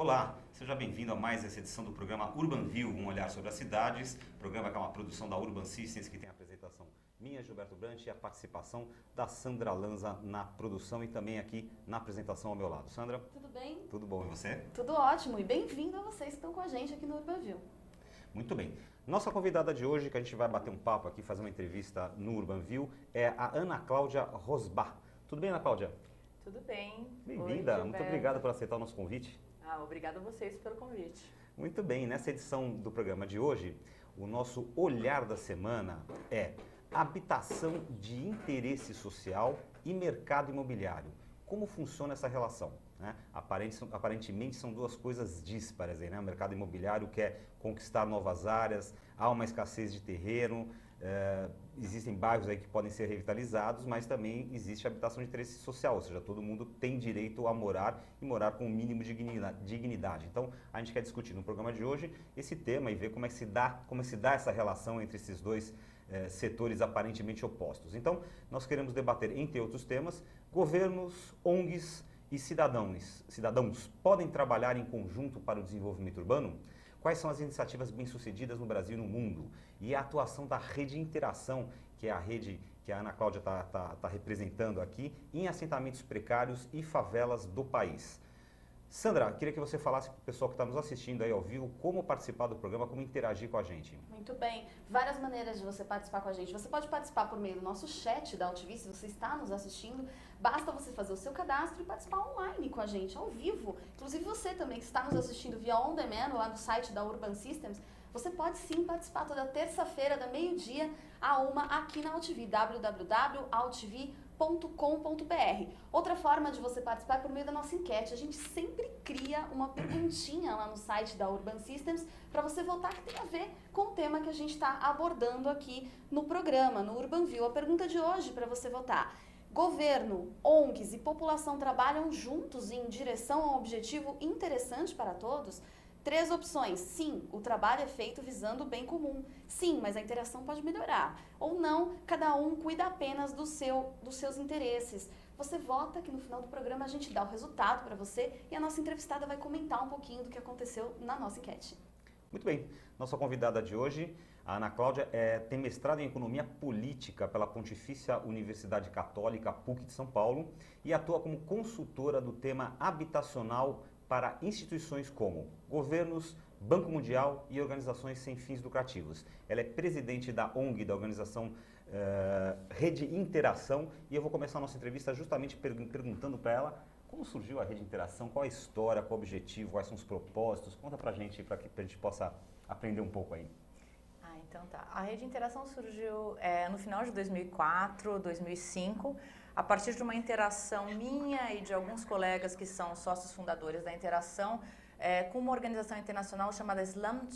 Olá, seja bem-vindo a mais essa edição do programa Urban View, um olhar sobre as cidades, programa que é uma produção da Urban Systems, que tem a apresentação minha, Gilberto Brandt, e a participação da Sandra Lanza na produção e também aqui na apresentação ao meu lado. Sandra? Tudo bem? Tudo bom, e você? Tudo ótimo, e bem-vindo a vocês que estão com a gente aqui no Urban View. Muito bem. Nossa convidada de hoje, que a gente vai bater um papo aqui, fazer uma entrevista no Urban View, é a Ana Cláudia Rosbach. Tudo bem, Ana Cláudia? Tudo bem. Bem-vinda, muito obrigado por aceitar o nosso convite. Obrigada a vocês pelo convite. Muito bem, nessa edição do programa de hoje, o nosso olhar da semana é habitação de interesse social e mercado imobiliário. Como funciona essa relação? Né? Aparentemente são duas coisas díspares aí, né? O mercado imobiliário quer conquistar novas áreas, há uma escassez de terreno, existem bairros aí que podem ser revitalizados, mas também existe habitação de interesse social, ou seja, todo mundo tem direito a morar e morar com o mínimo de dignidade. Então, a gente quer discutir no programa de hoje esse tema e ver como se dá essa relação entre esses dois setores aparentemente opostos. Então, nós queremos debater, entre outros temas, governos, ONGs e cidadãos podem trabalhar em conjunto para o desenvolvimento urbano? Quais são as iniciativas bem-sucedidas no Brasil e no mundo? E a atuação da Rede Interação, que é a rede que a Ana Cláudia está representando aqui, em assentamentos precários e favelas do país. Sandra, queria que você falasse para o pessoal que está nos assistindo aí ao vivo como participar do programa, como interagir com a gente. Muito bem. Várias maneiras de você participar com a gente. Você pode participar por meio do nosso chat da UTV, se você está nos assistindo. Basta você fazer o seu cadastro e participar online com a gente, ao vivo. Inclusive você também que está nos assistindo via On Demand, lá no site da Urban Systems, você pode sim participar toda terça-feira, da meio-dia a 1 aqui na UTV, www.altv.com.br. Outra forma de você participar é por meio da nossa enquete. A gente sempre cria uma perguntinha lá no site da Urban Systems para você votar, que tem a ver com o tema que a gente está abordando aqui no programa, no Urban View. A pergunta de hoje para você votar: governo, ONGs e população trabalham juntos em direção a um objetivo interessante para todos? 3 opções. Sim, o trabalho é feito visando o bem comum. Sim, mas a interação pode melhorar. Ou não, cada um cuida apenas dos seus interesses. Você vota que no final do programa a gente dá o resultado para você e a nossa entrevistada vai comentar um pouquinho do que aconteceu na nossa enquete. Muito bem. Nossa convidada de hoje, a Ana Cláudia, tem mestrado em Economia Política pela Pontifícia Universidade Católica PUC de São Paulo e atua como consultora do tema habitacional para instituições como governos, Banco Mundial e organizações sem fins lucrativos. Ela é presidente da ONG, da organização Rede Interação, e eu vou começar a nossa entrevista justamente perguntando para ela como surgiu a Rede Interação, qual a história, qual o objetivo, quais são os propósitos. Conta para a gente, para que a gente possa aprender um pouco aí. Então tá. A Rede Interação surgiu no final de 2004, 2005, a partir de uma interação minha e de alguns colegas que são sócios fundadores da Interação, com uma organização internacional chamada Slum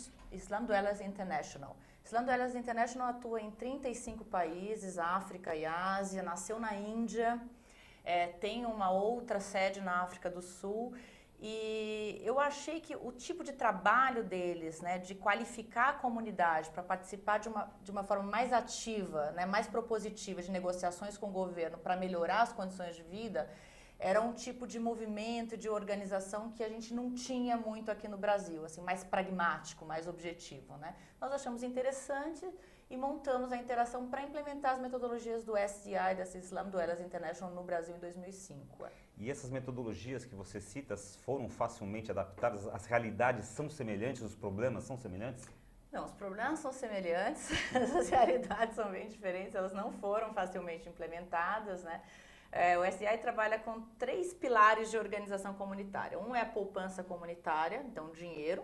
Dwellers International. Slum Dwellers International atua em 35 países, África e Ásia, nasceu na Índia, tem uma outra sede na África do Sul. E eu achei que o tipo de trabalho deles, né, de qualificar a comunidade para participar de uma forma mais ativa, né, mais propositiva de negociações com o governo para melhorar as condições de vida, era um tipo de movimento, de organização que a gente não tinha muito aqui no Brasil, assim, mais pragmático, mais objetivo, né? Nós achamos interessante e montamos a Interação para implementar as metodologias do SDI, dessa Slum Dwellers International, no Brasil em 2005. E essas metodologias que você cita foram facilmente adaptadas? As realidades são semelhantes? Os problemas são semelhantes? Não, os problemas são semelhantes, as realidades são bem diferentes, elas não foram facilmente implementadas, né? O SDI trabalha com 3 pilares de organização comunitária. Um é a poupança comunitária, então dinheiro.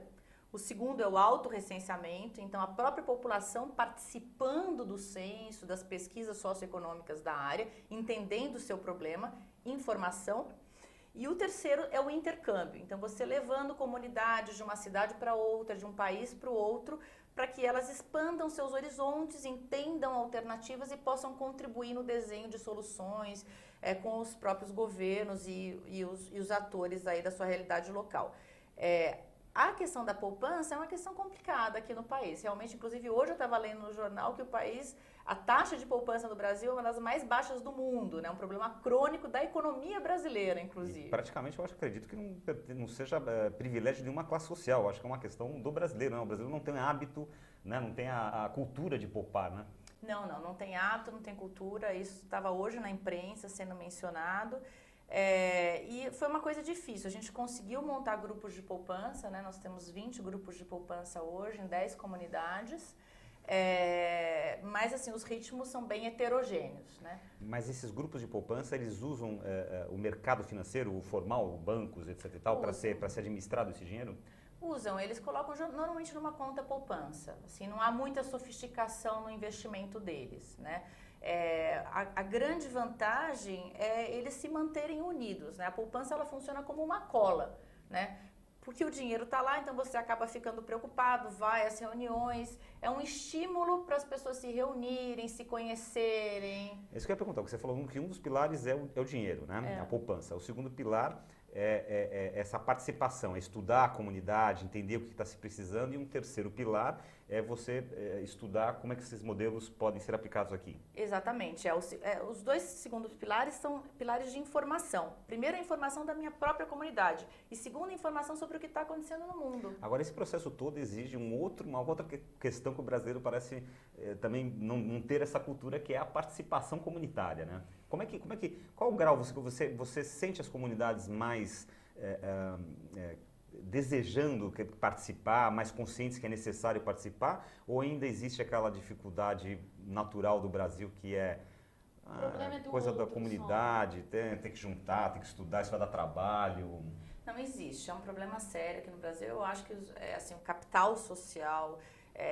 O segundo é o autorrecenseamento, então a própria população participando do censo, das pesquisas socioeconômicas da área, entendendo o seu problema, informação. E o terceiro é o intercâmbio, então você levando comunidades de uma cidade para outra, de um país para o outro, para que elas expandam seus horizontes, entendam alternativas e possam contribuir no desenho de soluções com os próprios governos e os atores aí da sua realidade local. A questão da poupança é uma questão complicada aqui no país. Realmente, inclusive, hoje eu estava lendo no jornal que o país, a taxa de poupança no Brasil é uma das mais baixas do mundo, né? Um problema crônico da economia brasileira, inclusive. E praticamente, eu acredito que não seja privilégio de nenhuma classe social. Eu acho que é uma questão do brasileiro, né? O brasileiro não tem hábito, né? Não tem a cultura de poupar, né? Não tem hábito, não tem cultura. Isso estava hoje na imprensa sendo mencionado. E foi uma coisa difícil. A gente conseguiu montar grupos de poupança, né? Nós temos 20 grupos de poupança hoje em 10 comunidades. Mas assim, os ritmos são bem heterogêneos, né? Mas esses grupos de poupança, eles usam o mercado financeiro, o formal, bancos, etc e tal, para ser administrado esse dinheiro? Usam, eles colocam normalmente numa conta poupança. Assim, não há muita sofisticação no investimento deles, né? A grande vantagem é eles se manterem unidos, né? A poupança, ela funciona como uma cola, né? Porque o dinheiro está lá, então você acaba ficando preocupado, vai às reuniões, é um estímulo para as pessoas se reunirem, se conhecerem. Isso que eu ia perguntar, porque você falou que um dos pilares é o dinheiro, né? A poupança. O segundo pilar é essa participação, é estudar a comunidade, entender o que está se precisando, e um terceiro pilar é você estudar como é que esses modelos podem ser aplicados aqui. Exatamente. Os dois segundos pilares são pilares de informação. Primeiro, a informação da minha própria comunidade. E segundo, a informação sobre o que está acontecendo no mundo. Agora, esse processo todo exige uma outra questão que o brasileiro parece também não ter essa cultura, que é a participação comunitária, né? Qual o grau você sente as comunidades mais desejando participar, mais conscientes que é necessário participar, ou ainda existe aquela dificuldade natural do Brasil que coisa da comunidade, tem que juntar, tem que estudar, isso vai dar trabalho? Não existe, é um problema sério aqui no Brasil. Eu acho que assim, o capital social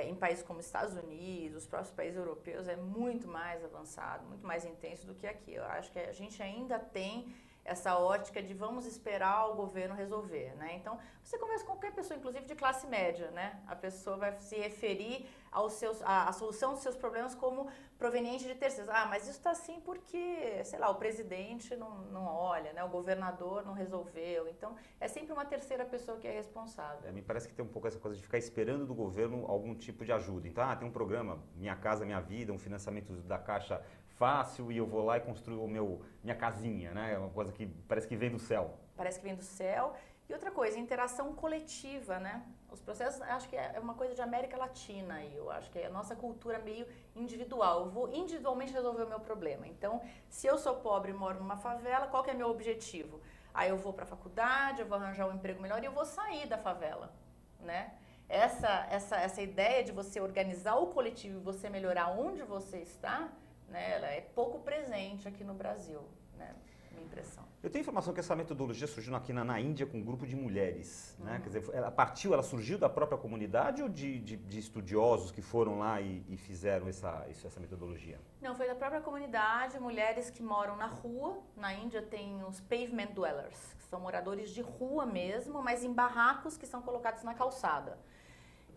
em países como Estados Unidos, os próprios países europeus, é muito mais avançado, muito mais intenso do que aqui. Eu acho que a gente ainda tem essa ótica de vamos esperar o governo resolver, né? Então, você conversa com qualquer pessoa, inclusive de classe média, né? A pessoa vai se referir à solução dos seus problemas como proveniente de terceiros. Ah, mas isso está assim porque, sei lá, o presidente não olha, né? O governador não resolveu. Então, é sempre uma terceira pessoa que é responsável. Me parece que tem um pouco essa coisa de ficar esperando do governo algum tipo de ajuda. Então, tem um programa, Minha Casa Minha Vida, um financiamento da Caixa fácil, e eu vou lá e construo minha casinha, né? É uma coisa que parece que vem do céu. Parece que vem do céu. E outra coisa, interação coletiva, né? Os processos, acho que é uma coisa de América Latina aí. Eu acho que é a nossa cultura meio individual. Eu vou individualmente resolver o meu problema. Então, se eu sou pobre e moro numa favela, qual que é meu objetivo? Aí eu vou para a faculdade, eu vou arranjar um emprego melhor e eu vou sair da favela, né? Essa ideia de você organizar o coletivo e você melhorar onde você está, né, ela é pouco presente aqui no Brasil, né, minha impressão. Eu tenho informação que essa metodologia surgiu aqui na Índia com um grupo de mulheres, né? Quer dizer, ela surgiu da própria comunidade ou de estudiosos que foram lá e fizeram essa metodologia? Não, foi da própria comunidade, mulheres que moram na rua. Na Índia tem os pavement dwellers, que são moradores de rua mesmo, mas em barracos que são colocados na calçada.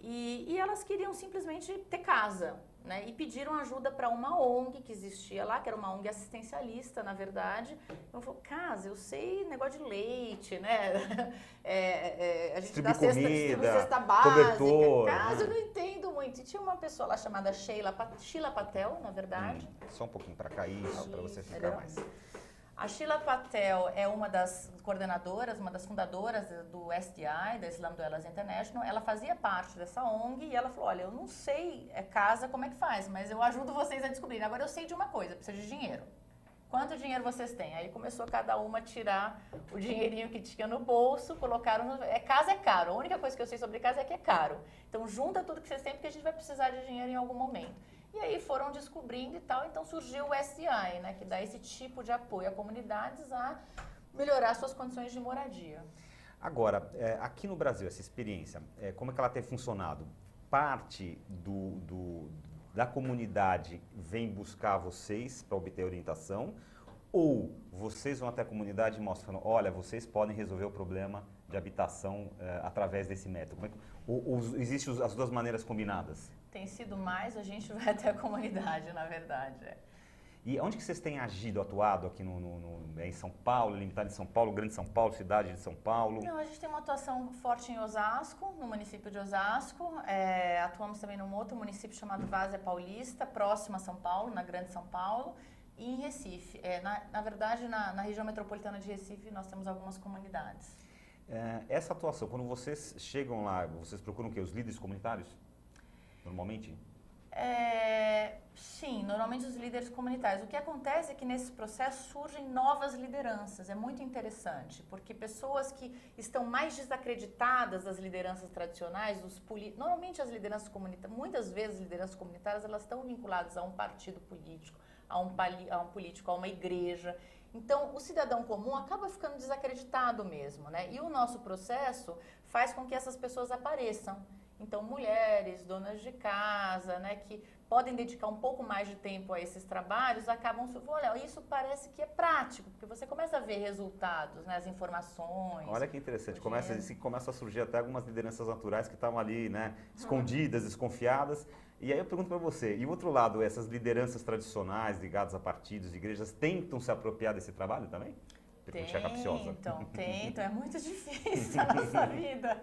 E elas queriam simplesmente ter casa, né? E pediram ajuda para uma ONG que existia lá, que era uma ONG assistencialista, na verdade. Então, falou, casa, eu sei negócio de leite, né? A gente dá cesta básica. Cobertor, casa, eu não entendo muito. E tinha uma pessoa lá chamada Sheila Patel, na verdade. Só um pouquinho para cá, isso, para você ficar mais... A Sheila Patel é uma das coordenadoras, uma das fundadoras do SDI, da Slum Dwellers International. Ela fazia parte dessa ONG e ela falou, olha, eu não sei casa como é que faz, mas eu ajudo vocês a descobrir. Agora eu sei de uma coisa, precisa de dinheiro. Quanto dinheiro vocês têm? Aí começou cada uma a tirar o dinheirinho que tinha no bolso, colocaram... Casa é caro, a única coisa que eu sei sobre casa é que é caro. Então junta tudo que vocês têm porque a gente vai precisar de dinheiro em algum momento. E aí foram descobrindo e tal, então surgiu o SDI, né, que dá esse tipo de apoio a comunidades a melhorar suas condições de moradia. Agora, aqui no Brasil, essa experiência, como é que ela tem funcionado? Parte da comunidade vem buscar vocês para obter orientação, ou vocês vão até a comunidade e mostram, olha, vocês podem resolver o problema de habitação através desse método? Ou existem as duas maneiras combinadas? Tem sido mais, a gente vai até a comunidade, na verdade. E onde que vocês têm agido, atuado aqui em São Paulo, limitado em São Paulo, Grande São Paulo, cidade de São Paulo? Não, a gente tem uma atuação forte em Osasco, no município de Osasco. Atuamos também num outro município chamado Várzea Paulista, próximo a São Paulo, na Grande São Paulo. E em Recife. Na verdade, na região metropolitana de Recife, nós temos algumas comunidades. Essa atuação, quando vocês chegam lá, vocês procuram o quê? Os líderes comunitários? Normalmente? Sim, normalmente os líderes comunitários. O que acontece é que nesse processo surgem novas lideranças. É muito interessante, porque pessoas que estão mais desacreditadas das lideranças tradicionais, normalmente as lideranças comunitárias, muitas vezes as lideranças comunitárias, elas estão vinculadas a um partido político, a um político, a uma igreja. Então, o cidadão comum acaba ficando desacreditado mesmo, né? E o nosso processo faz com que essas pessoas apareçam. Então, mulheres, donas de casa, né, que podem dedicar um pouco mais de tempo a esses trabalhos, acabam... Olha, isso parece que é prático, porque você começa a ver resultados, né, as informações. Olha que interessante, começa a surgir até algumas lideranças naturais que estavam ali, né, escondidas, desconfiadas. E aí eu pergunto para você, e o outro lado, essas lideranças tradicionais ligadas a partidos, igrejas, tentam se apropriar desse trabalho também? Tentam, é muito difícil a nossa vida.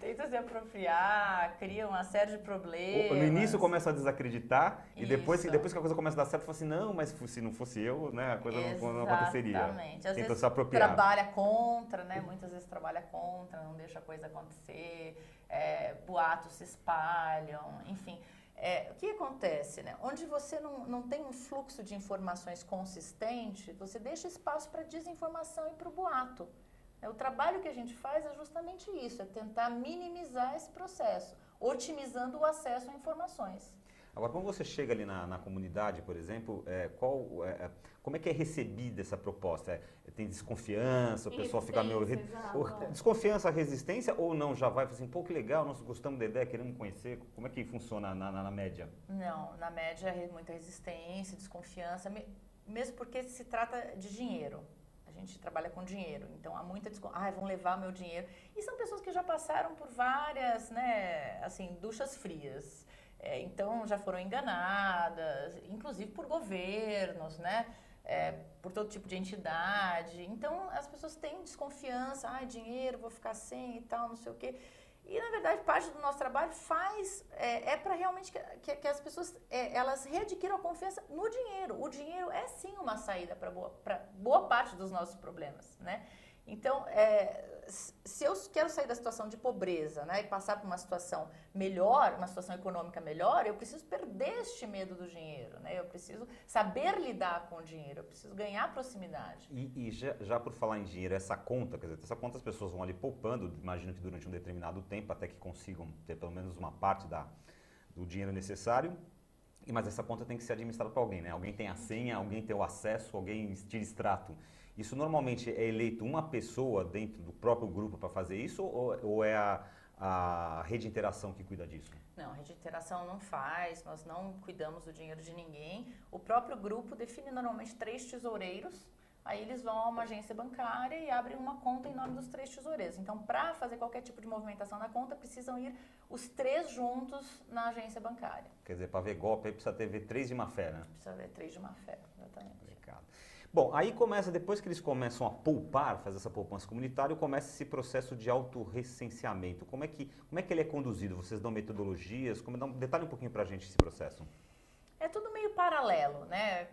Tentam se apropriar, criam uma série de problemas. No início começa a desacreditar e depois que a coisa começa a dar certo, fala assim, não, mas se não fosse eu, né, a coisa não aconteceria. Exatamente. Às vezes se apropriar. Trabalha contra, né, muitas vezes trabalha contra, não deixa a coisa acontecer, boatos se espalham, enfim. O que acontece, né? Onde você não tem um fluxo de informações consistente, você deixa espaço para desinformação e para o boato. O trabalho que a gente faz é justamente isso, é tentar minimizar esse processo, otimizando o acesso a informações. Agora, quando você chega ali na comunidade, por exemplo, como é que é recebida essa proposta? Tem desconfiança, o pessoal fica meio... Desconfiança, resistência ou não? Já vai assim, pô, que legal, nós gostamos da ideia, queremos conhecer. Como é que funciona na média? Não, na média é muita resistência, desconfiança, mesmo porque se trata de dinheiro. A gente trabalha com dinheiro, então há muita desconfiança. Vão levar meu dinheiro. E são pessoas que já passaram por várias, né, assim, duchas frias. Então já foram enganadas, inclusive por governos, né? Por todo tipo de entidade. Então as pessoas têm desconfiança, dinheiro, vou ficar sem e tal, não sei o quê. E na verdade parte do nosso trabalho para realmente que as pessoas elas readquiram a confiança no dinheiro. O dinheiro é sim uma saída para boa parte dos nossos problemas, né? Então, se eu quero sair da situação de pobreza, né, e passar por uma situação melhor, uma situação econômica melhor, eu preciso perder este medo do dinheiro, né? Eu preciso saber lidar com o dinheiro, eu preciso ganhar proximidade. E já por falar em dinheiro, essa conta, quer dizer, essa conta as pessoas vão ali poupando, imagino que durante um determinado tempo, até que consigam ter pelo menos uma parte do dinheiro necessário, mas essa conta tem que ser administrada por alguém, né? Alguém tem a senha, alguém tem o acesso, alguém tira extrato. Isso normalmente é eleito uma pessoa dentro do próprio grupo para fazer isso ou é a rede de interação que cuida disso? Não, a rede de interação não faz, nós não cuidamos do dinheiro de ninguém. O próprio grupo define normalmente 3 tesoureiros, aí eles vão a uma agência bancária e abrem uma conta em nome dos 3 tesoureiros. Então, para fazer qualquer tipo de movimentação na conta, precisam ir os 3 juntos na agência bancária. Quer dizer, para ver golpe, aí precisa ver 3 de má fé, né? Precisa ver 3 de má fé, exatamente. Bom, aí depois que eles começam a poupar, fazer essa poupança comunitária, começa esse processo de autorrecenseamento. Como é que ele é conduzido? Vocês dão metodologias? Detalhe um pouquinho para a gente esse processo. É tudo meio paralelo, né?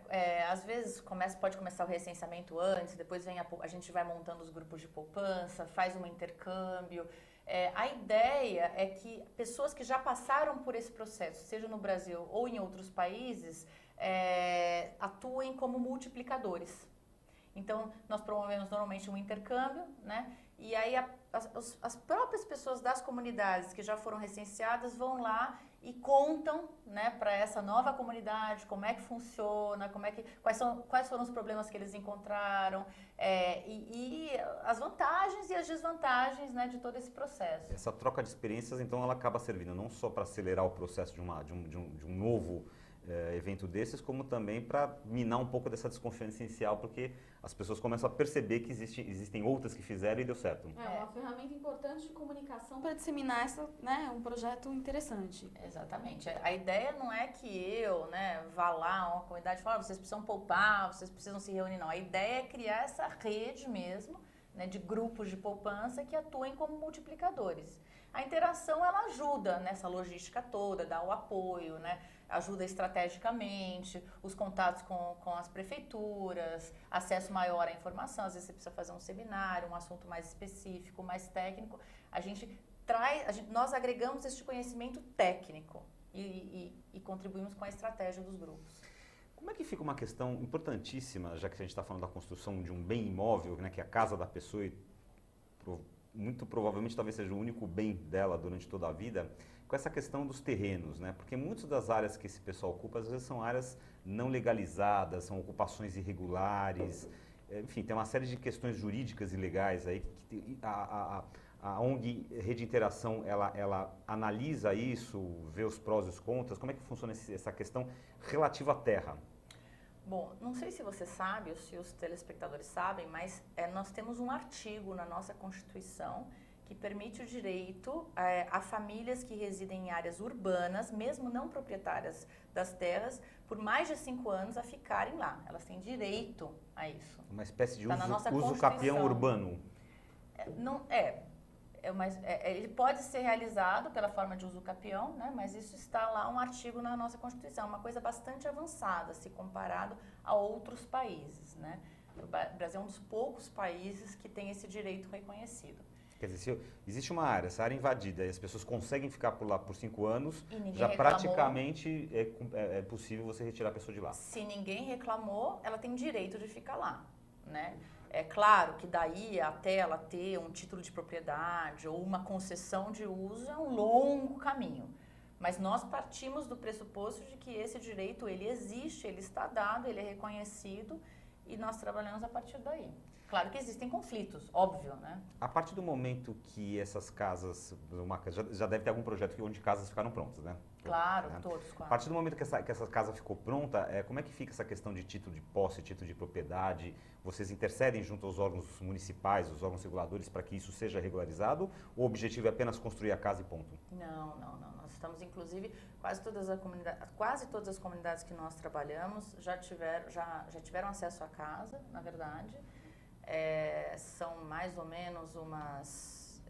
Às vezes pode começar o recenseamento antes, depois a gente vai montando os grupos de poupança, faz um intercâmbio. A ideia é que pessoas que já passaram por esse processo, seja no Brasil ou em outros países, atuem como multiplicadores. Então, nós promovemos normalmente um intercâmbio, né? E aí as próprias pessoas das comunidades que já foram recenseadas vão lá e contam, né, para essa nova comunidade como é que funciona, quais foram os problemas que eles encontraram e as vantagens e as desvantagens, né, de todo esse processo. Essa troca de experiências, então, ela acaba servindo não só para acelerar o processo de um novo evento desses, como também para minar um pouco dessa desconfiança inicial, porque as pessoas começam a perceber que existem outras que fizeram e deu certo. É uma ferramenta importante de comunicação para disseminar um projeto interessante. Exatamente. A ideia não é que eu, vá lá a uma comunidade e fale, vocês precisam poupar, vocês precisam se reunir, não. A ideia é criar essa rede mesmo, de grupos de poupança que atuem como multiplicadores. A interação, ela ajuda nessa logística toda, dá o apoio, ajuda estrategicamente, os contatos com as prefeituras, acesso maior à informação, às vezes você precisa fazer um seminário, um assunto mais específico, mais técnico. Nós agregamos este conhecimento técnico e contribuímos com a estratégia dos grupos. Como é que fica uma questão importantíssima, já que a gente está falando da construção de um bem imóvel, que é a casa da pessoa e muito provavelmente talvez seja o único bem dela durante toda a vida, com essa questão dos terrenos, porque muitas das áreas que esse pessoal ocupa, às vezes são áreas não legalizadas, são ocupações irregulares, enfim, tem uma série de questões jurídicas e legais aí, que a ONG Rede Interação, ela analisa isso, vê os prós e os contras, como é que funciona essa questão relativa à terra? Bom, não sei se você sabe ou se os telespectadores sabem, mas nós temos um artigo na nossa Constituição que permite o direito a famílias que residem em áreas urbanas, mesmo não proprietárias das terras, por mais de 5 anos a ficarem lá. Elas têm direito a isso. Uma espécie de uso capião urbano. Ele pode ser realizado pela forma de uso capião, mas isso está lá um artigo na nossa Constituição, uma coisa bastante avançada se comparado a outros países. O Brasil é um dos poucos países que tem esse direito reconhecido. Quer dizer, se existe uma área, essa área invadida, e as pessoas conseguem ficar por lá por 5 anos, já reclamou, praticamente é possível você retirar a pessoa de lá. Se ninguém reclamou, ela tem direito de ficar lá, É claro que daí até ela ter um título de propriedade ou uma concessão de uso é um longo caminho. Mas nós partimos do pressuposto de que esse direito, ele existe, ele está dado, ele é reconhecido e nós trabalhamos a partir daí. Claro que existem conflitos, óbvio, A partir do momento que essas casas, já deve ter algum projeto onde casas ficaram prontas, Claro, todos. Claro. A partir do momento que essa casa ficou pronta, como é que fica essa questão de título de posse, título de propriedade? Vocês intercedem junto aos órgãos municipais, os órgãos reguladores, para que isso seja regularizado? Ou o objetivo é apenas construir a casa e ponto? Não. Nós estamos, inclusive, quase todas as comunidades que nós trabalhamos já tiveram acesso à casa, na verdade. São mais ou menos umas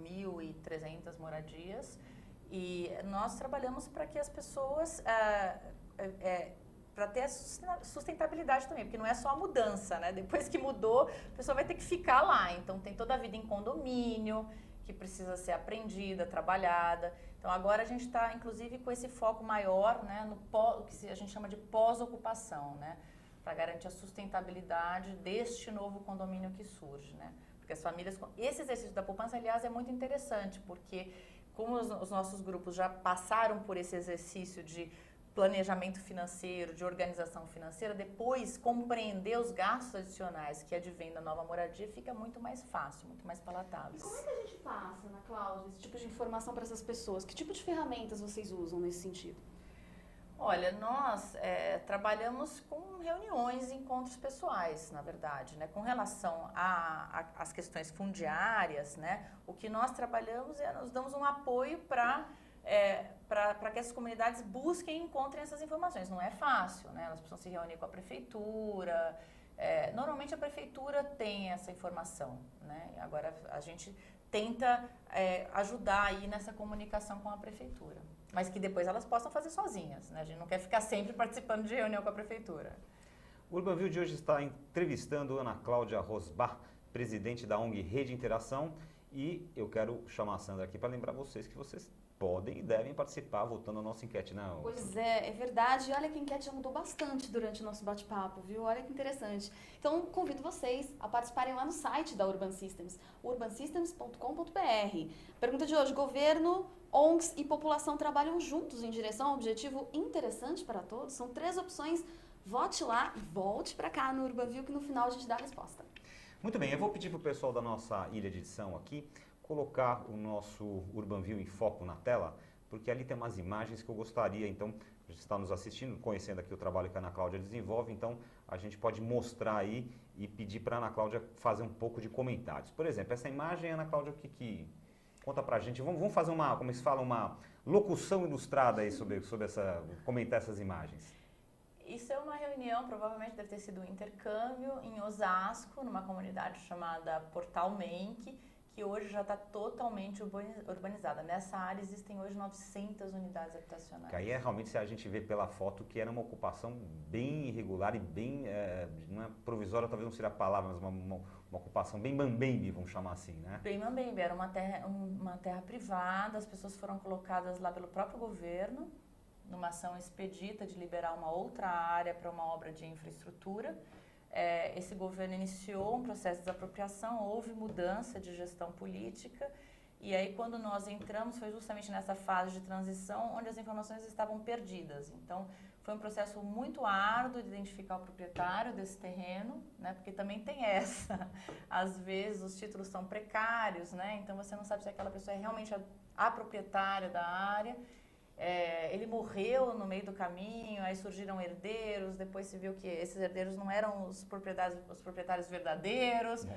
1.300 moradias. E nós trabalhamos para que as pessoas, para ter a sustentabilidade também, porque não é só a mudança, Depois que mudou, a pessoa vai ter que ficar lá. Então, tem toda a vida em condomínio, que precisa ser aprendida, trabalhada. Então, agora a gente está, inclusive, com esse foco maior, no que a gente chama de pós-ocupação, para garantir a sustentabilidade deste novo condomínio que surge, Porque as famílias... Esse exercício da poupança, aliás, é muito interessante, porque como os nossos grupos já passaram por esse exercício de planejamento financeiro, de organização financeira, depois compreender os gastos adicionais que advêm da nova moradia fica muito mais fácil, muito mais palatável. E como é que a gente passa, Ana Cláudia, esse tipo de informação para essas pessoas? Que tipo de ferramentas vocês usam nesse sentido? Olha, nós trabalhamos com reuniões e encontros pessoais, na verdade, Com relação às questões fundiárias, o que nós trabalhamos nós damos um apoio para que as comunidades busquem e encontrem essas informações. Não é fácil, Elas precisam se reunir com a prefeitura. Normalmente a prefeitura tem essa informação, Agora a gente tenta ajudar aí nessa comunicação com a prefeitura. Mas que depois elas possam fazer sozinhas, A gente não quer ficar sempre participando de reunião com a prefeitura. O UrbanView de hoje está entrevistando Ana Cláudia Rosbach, presidente da ONG Rede Interação, e eu quero chamar a Sandra aqui para lembrar vocês que vocês podem e devem participar votando na nossa enquete, não? Pois é verdade. Olha que a enquete já mudou bastante durante o nosso bate-papo, viu? Olha que interessante. Então, convido vocês a participarem lá no site da Urban Systems, urbansystems.com.br. Pergunta de hoje: governo, ONGs e população trabalham juntos em direção a um objetivo interessante para todos? São 3 opções. Vote lá e volte para cá no UrbanView, que no final a gente dá a resposta. Muito bem, eu vou pedir para o pessoal da nossa ilha de edição aqui colocar o nosso UrbanView em foco na tela porque ali tem umas imagens que eu gostaria, então, você está nos assistindo, conhecendo aqui o trabalho que a Ana Cláudia desenvolve, então a gente pode mostrar aí e pedir para a Ana Cláudia fazer um pouco de comentários. Por exemplo, essa imagem, Ana Cláudia, conta pra gente, vamos fazer uma, como se fala, uma locução ilustrada aí sobre comentar essas imagens. Isso é uma reunião, provavelmente deve ter sido um intercâmbio em Osasco, numa comunidade chamada Portal Menck, que hoje já está totalmente urbanizada. Nessa área existem hoje 900 unidades habitacionais. Que aí realmente, se a gente vê pela foto, que era uma ocupação bem irregular e bem, não é provisória, talvez não seja a palavra, mas uma ocupação bem mambembe, vamos chamar assim, né? Bem mambembe, era uma terra privada, as pessoas foram colocadas lá pelo próprio governo, numa ação expedita de liberar uma outra área para uma obra de infraestrutura. Esse governo iniciou um processo de desapropriação, houve mudança de gestão política e aí quando nós entramos foi justamente nessa fase de transição onde as informações estavam perdidas. Então foi um processo muito árduo de identificar o proprietário desse terreno, né? Porque também tem essa, às vezes os títulos são precários, né? Então você não sabe se aquela pessoa é realmente a proprietária da área. Ele morreu no meio do caminho, aí surgiram herdeiros, depois se viu que esses herdeiros não eram os proprietários verdadeiros.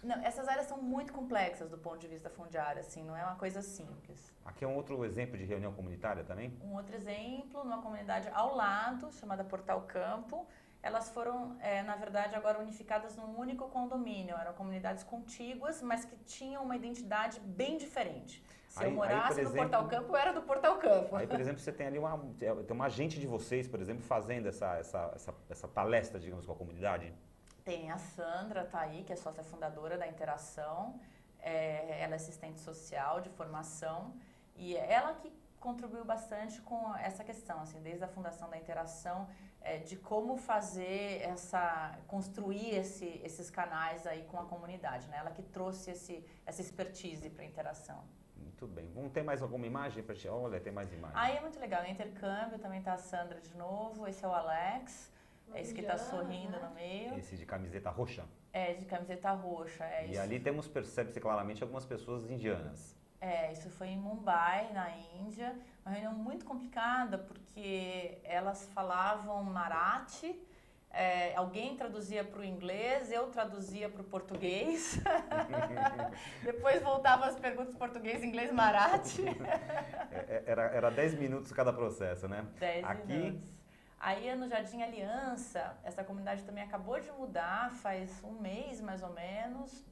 Não, essas áreas são muito complexas do ponto de vista fundiário, assim, não é uma coisa simples. Aqui é um outro exemplo de reunião comunitária também? Um outro exemplo, numa comunidade ao lado, chamada Portal Campo, elas foram, na verdade, agora unificadas num único condomínio. Eram comunidades contíguas, mas que tinham uma identidade bem diferente. Se eu morasse no Portal Campo, eu era do Portal Campo. Aí, por exemplo, você tem ali tem uma agente de vocês, por exemplo, fazendo essa palestra, digamos, com a comunidade? Tem a Sandra, tá aí, que é sócia fundadora da Interação. Ela é assistente social de formação e ela que contribuiu bastante com essa questão, assim, desde a fundação da Interação, de como fazer construir esses canais aí com a comunidade, né? Ela que trouxe essa expertise para a Interação. Muito bem. Vamos ter mais alguma imagem para gente? Olha, tem mais imagens. Aí é muito legal, no intercâmbio também está a Sandra de novo, esse é o Alex, esse que está sorrindo no meio. Esse de camiseta roxa? De camiseta roxa, E isso. ali percebe-se claramente algumas pessoas indianas. Isso foi em Mumbai, na Índia, uma reunião muito complicada porque elas falavam Marathi, alguém traduzia para o inglês, eu traduzia para o português, depois voltava as perguntas português, inglês, Marathi. Era 10 minutos cada processo, né? 10 minutos. Aí no Jardim Aliança, essa comunidade também acabou de mudar, faz um mês mais ou menos,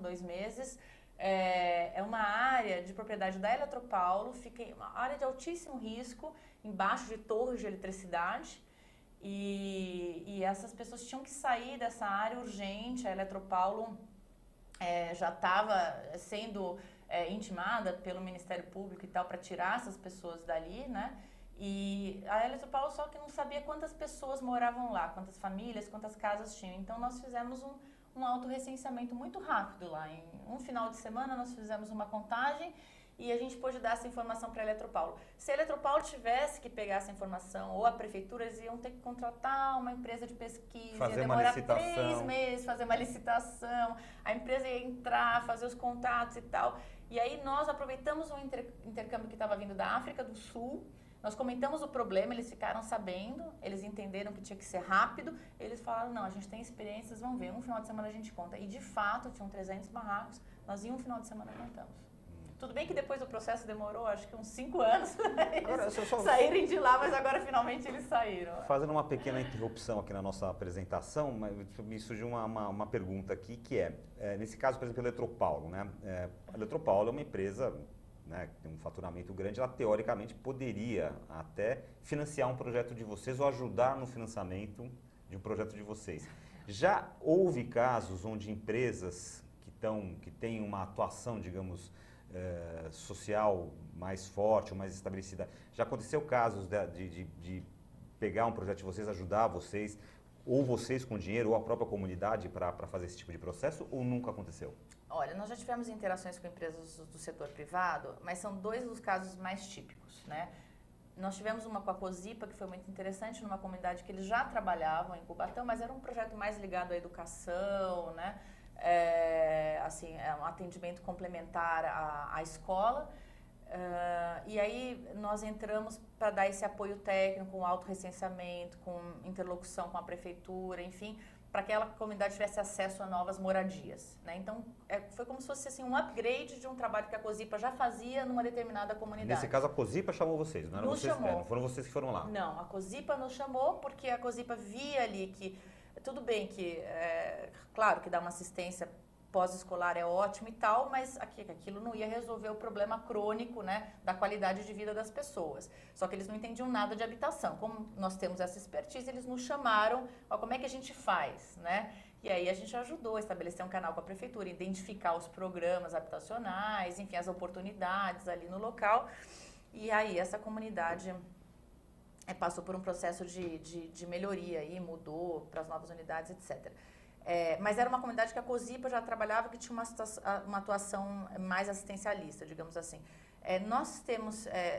2 meses. É uma área de propriedade da Eletropaulo, fica em uma área de altíssimo risco, embaixo de torres de eletricidade. E essas pessoas tinham que sair dessa área urgente. A Eletropaulo já estava sendo intimada pelo Ministério Público e tal para tirar essas pessoas dali, né? E a Eletropaulo só que não sabia quantas pessoas moravam lá, quantas famílias, quantas casas tinham. Então nós fizemos um autorrecenseamento muito rápido lá. Em um final de semana nós fizemos uma contagem e a gente pôde dar essa informação para a Eletropaulo. Se a Eletropaulo tivesse que pegar essa informação, ou a prefeitura, eles iam ter que contratar uma empresa de pesquisa, ia demorar 3 meses, fazer uma licitação, a empresa ia entrar, fazer os contatos e tal. E aí nós aproveitamos um intercâmbio que estava vindo da África do Sul, nós comentamos o problema, eles ficaram sabendo, eles entenderam que tinha que ser rápido, eles falaram, não, a gente tem experiências, vamos ver, um final de semana a gente conta. E de fato, tinham 300 barracos, nós em um final de semana contamos. Tudo bem que depois o processo demorou, acho que uns 5 anos para eles saírem de lá, mas agora finalmente eles saíram. Fazendo uma pequena interrupção aqui na nossa apresentação, me surgiu uma pergunta aqui, que nesse caso, por exemplo, a Eletropaulo, né? A Eletropaulo é uma empresa, né, que tem um faturamento grande, ela teoricamente poderia até financiar um projeto de vocês ou ajudar no financiamento de um projeto de vocês. Já houve casos onde empresas que têm uma atuação, digamos, social mais forte ou mais estabelecida, já aconteceu casos de pegar um projeto de vocês, ajudar vocês, ou vocês com dinheiro, ou a própria comunidade para fazer esse tipo de processo, ou nunca aconteceu? Olha, nós já tivemos interações com empresas do setor privado, mas são 2 dos casos mais típicos, né? Nós tivemos uma com a Cosipa, que foi muito interessante, numa comunidade que eles já trabalhavam em Cubatão, mas era um projeto mais ligado à educação, né? Um atendimento complementar à escola. E aí nós entramos para dar esse apoio técnico, com autorrecenseamento, com interlocução com a prefeitura, enfim, para que aquela comunidade tivesse acesso a novas moradias, né? Então, foi como se fosse assim, um upgrade de um trabalho que a COSIPA já fazia numa determinada comunidade. Nesse caso, a COSIPA chamou vocês, não eram vocês? Não foram vocês que foram lá? Não, a COSIPA nos chamou porque a COSIPA via ali que, tudo bem que, claro que dá uma assistência pós-escolar é ótimo e tal, mas aquilo não ia resolver o problema crônico, né, da qualidade de vida das pessoas. Só que eles não entendiam nada de habitação. Como nós temos essa expertise, eles nos chamaram, como é que a gente faz, né? E aí a gente ajudou a estabelecer um canal com a prefeitura, identificar os programas habitacionais, enfim, as oportunidades ali no local. E aí essa comunidade passou por um processo de melhoria aí, mudou para as novas unidades, etc. Mas era uma comunidade que a COSIPA já trabalhava, que tinha uma atuação mais assistencialista, digamos assim. Nós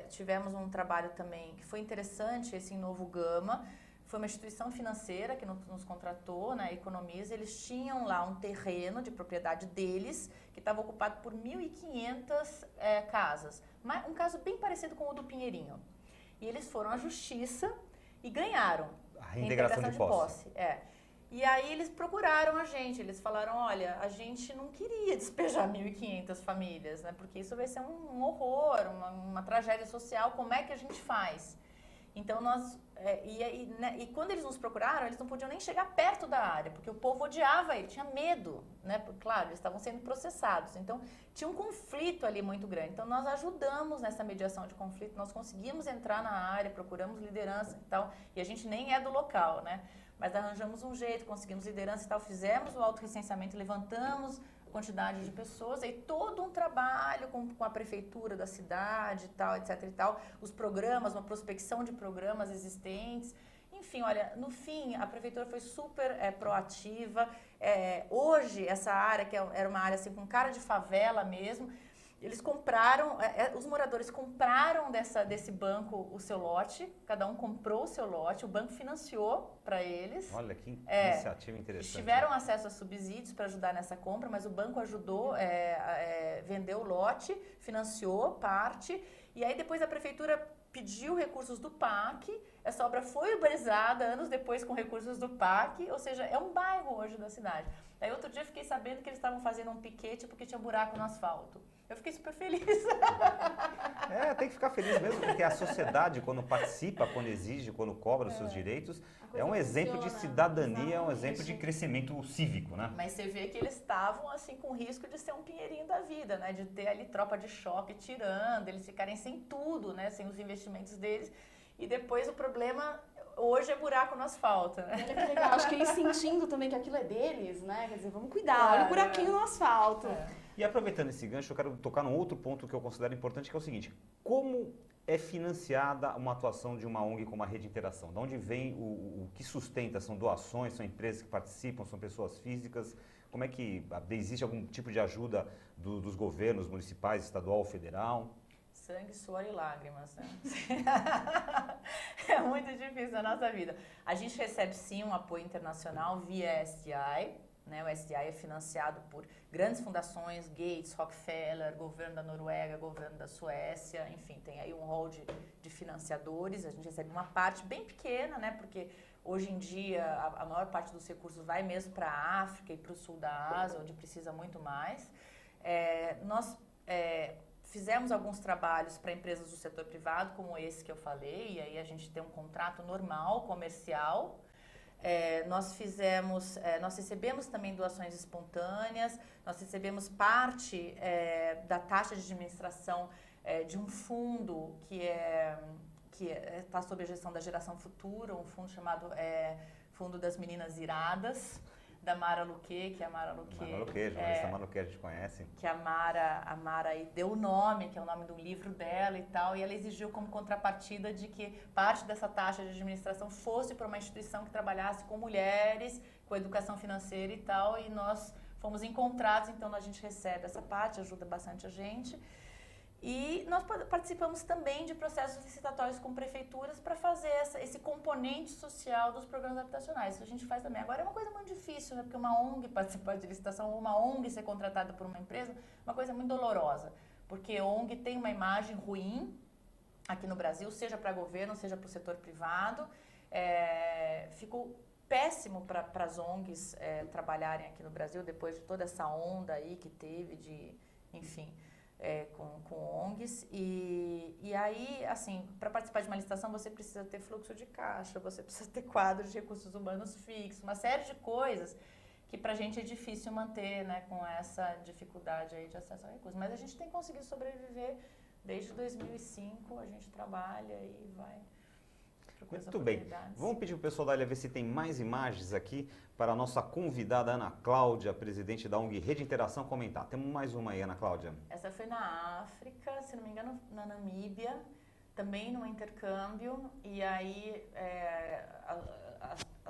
tivemos um trabalho também que foi interessante, esse em Novo Gama. Foi uma instituição financeira que nos contratou, né, Economiza. Eles tinham lá um terreno de propriedade deles, que estava ocupado por 1.500 casas. Um caso bem parecido com o do Pinheirinho. E eles foram à justiça e ganharam. A reintegração de posse. E aí eles procuraram a gente, eles falaram, olha, a gente não queria despejar 1.500 famílias, né? Porque isso vai ser um horror, uma tragédia social, como é que a gente faz? Então nós, e quando eles nos procuraram, eles não podiam nem chegar perto da área, porque o povo odiava ele, tinha medo, né? Claro, eles estavam sendo processados, então tinha um conflito ali muito grande. Então nós ajudamos nessa mediação de conflito, nós conseguimos entrar na área, procuramos liderança e tal, e a gente nem é do local, né? Mas arranjamos um jeito, conseguimos liderança e tal, fizemos o autorrecenseamento, levantamos a quantidade de pessoas, aí todo um trabalho com a prefeitura da cidade e tal, etc e tal, os programas, uma prospecção de programas existentes. Enfim, olha, no fim, a prefeitura foi super proativa. Hoje, essa área, que era uma área assim, com cara de favela mesmo, eles compraram, os moradores compraram desse banco o seu lote, cada um comprou o seu lote, o banco financiou para eles. Olha que iniciativa interessante. Eles tiveram acesso a subsídios para ajudar nessa compra, mas o banco ajudou, vendeu o lote, financiou parte, e aí depois a prefeitura pediu recursos do PAC, essa obra foi urbanizada anos depois com recursos do PAC, ou seja, é um bairro hoje da cidade. Aí outro dia eu fiquei sabendo que eles estavam fazendo um piquete porque tinha buraco no asfalto. Eu fiquei super feliz. Tem que ficar feliz mesmo, porque a sociedade, quando participa, quando exige, quando cobra os seus direitos, é um exemplo de cidadania, é um exemplo de crescimento cívico, né? Mas você vê que eles estavam, assim, com risco de ser um Pinheirinho da vida, né? De ter ali tropa de choque tirando, eles ficarem sem tudo, né? Sem os investimentos deles. E depois o problema... Hoje é buraco no asfalto, né? Olha que legal, acho que eles sentindo também que aquilo é deles, né? Quer dizer, vamos cuidar, olha o buraquinho no asfalto. E aproveitando esse gancho, eu quero tocar num outro ponto que eu considero importante, que é o seguinte: como é financiada uma atuação de uma ONG como a Rede Interação? De onde vem o que sustenta? São doações, são empresas que participam, são pessoas físicas? Como é que existe algum tipo de ajuda dos governos municipais, estadual ou federal? Sangue, suor e lágrimas, né? É muito difícil na nossa vida. A gente recebe sim um apoio internacional via SDI, né? O SDI é financiado por grandes fundações, Gates, Rockefeller, governo da Noruega, governo da Suécia, enfim, tem aí um rol de financiadores. A gente recebe uma parte bem pequena, né? Porque hoje em dia a maior parte dos recursos vai mesmo para a África e para o sul da Ásia, onde precisa muito mais. Nós fizemos alguns trabalhos para empresas do setor privado, como esse que eu falei, e aí a gente tem um contrato normal, comercial. Nós recebemos também doações espontâneas, nós recebemos parte da taxa de administração de um fundo que está sob a gestão da Geração Futura, um fundo chamado Fundo das Meninas Iradas, da Mara Luque, que é a Mara Luque. Mara Luque, jornalista Mara Luque, a gente conhece. Que a Mara aí deu o nome, que é o nome do livro dela e tal, e ela exigiu como contrapartida de que parte dessa taxa de administração fosse para uma instituição que trabalhasse com mulheres, com educação financeira e tal, e nós fomos encontrados, então a gente recebe essa parte, ajuda bastante a gente. E nós participamos também de processos licitatórios com prefeituras para fazer esse componente social dos programas habitacionais. Isso a gente faz também. Agora é uma coisa muito difícil, né? Porque uma ONG participar de licitação ou uma ONG ser contratada por uma empresa é uma coisa muito dolorosa. porque ONG tem uma imagem ruim aqui no Brasil, seja para governo, seja para o setor privado. Ficou péssimo para as ONGs trabalharem aqui no Brasil, depois de toda essa onda aí que teve de, enfim, com ONGs. E aí, assim, para participar de uma licitação, você precisa ter fluxo de caixa, você precisa ter quadro de recursos humanos fixo, uma série de coisas que para a gente é difícil manter, né, com essa dificuldade aí de acesso a recursos. Mas a gente tem conseguido sobreviver desde 2005, a gente trabalha e vai... Muito bem. Vamos pedir para o pessoal da área ver se tem mais imagens aqui para a nossa convidada Ana Cláudia, presidente da ONG Rede Interação, comentar. Temos mais uma aí, Ana Cláudia. Essa foi na África, se não me engano, na Namíbia, também num intercâmbio. E aí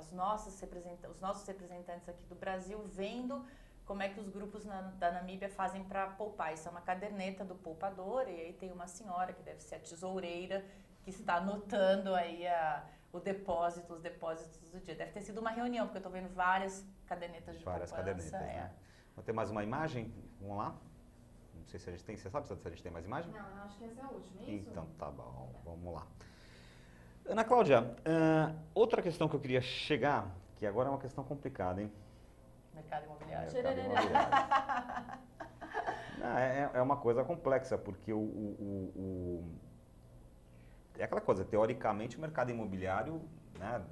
os nossos representantes aqui do Brasil vendo como é que os grupos da Namíbia fazem para poupar. Isso é uma caderneta do poupador, e aí tem uma senhora que deve ser a tesoureira, que está anotando aí os depósitos do dia. Deve ter sido uma reunião, porque eu estou vendo várias cadernetas de poupança. Várias cadernetas, né? Vamos ter mais uma imagem? Vamos lá? Não sei se a gente tem, você sabe se a gente tem mais imagem? Não, acho que essa é a última, é isso? Então, tá bom, vamos lá. Ana Cláudia, outra questão que eu queria chegar, que agora é uma questão complicada, hein? Mercado imobiliário. É uma coisa complexa, porque é aquela coisa, teoricamente o mercado imobiliário, né,